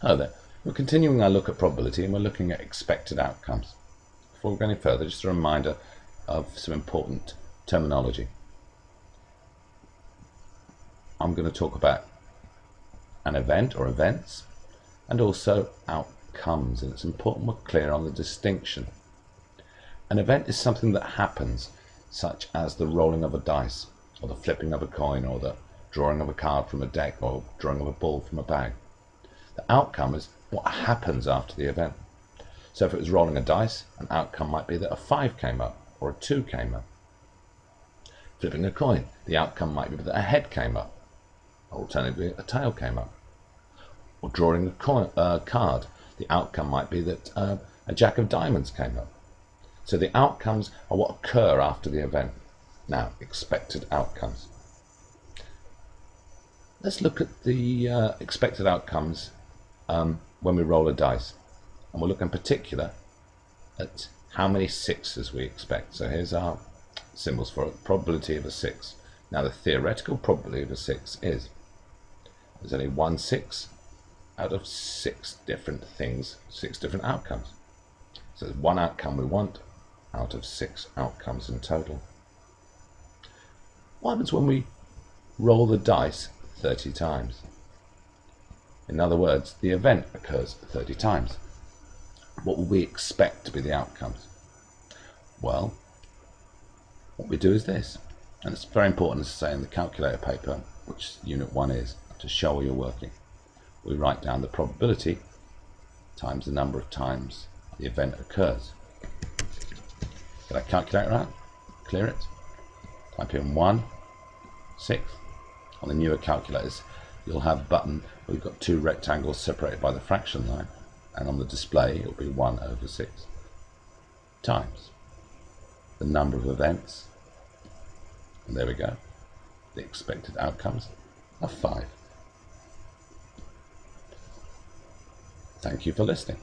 Hello there. We're continuing our look at probability and we're looking at expected outcomes. Before we go any further, just a reminder of some important terminology. I'm going to talk about an event or events and also outcomes, and it's important we're clear on the distinction. An event is something that happens, such as the rolling of a dice or the flipping of a coin or the drawing of a card from a deck or drawing of a ball from a bag. The outcome is what happens after the event. So if it was rolling a dice, an outcome might be that a 5 came up or a 2 came up. Flipping a coin, the outcome might be that a head came up, alternatively a tail came up. Or drawing a card, the outcome might be that a jack of diamonds came up. So the outcomes are what occur after the event. Now, expected outcomes. Let's look at the expected outcomes when we roll a dice, and we'll look in particular at how many 6s we expect. So here's our symbols for it. Probability of a 6. Now the theoretical probability of a 6 is there's only one 6 out of 6 different things, 6 different outcomes. So there's one outcome we want out of 6 outcomes in total. What happens when we roll the dice 30 times? In other words, the event occurs 30 times. What will we expect to be the outcomes? Well, what we do is this, and it's very important to say in the calculator paper, which Unit 1 is, to show where you're working. We write down the probability times the number of times the event occurs. Get our calculator out, clear it, type in 1/6. On the newer calculators, you'll have a button where you've got 2 rectangles separated by the fraction line, and on the display it'll be 1/6 times the number of events, and there we go, the expected outcomes are 5. Thank you for listening.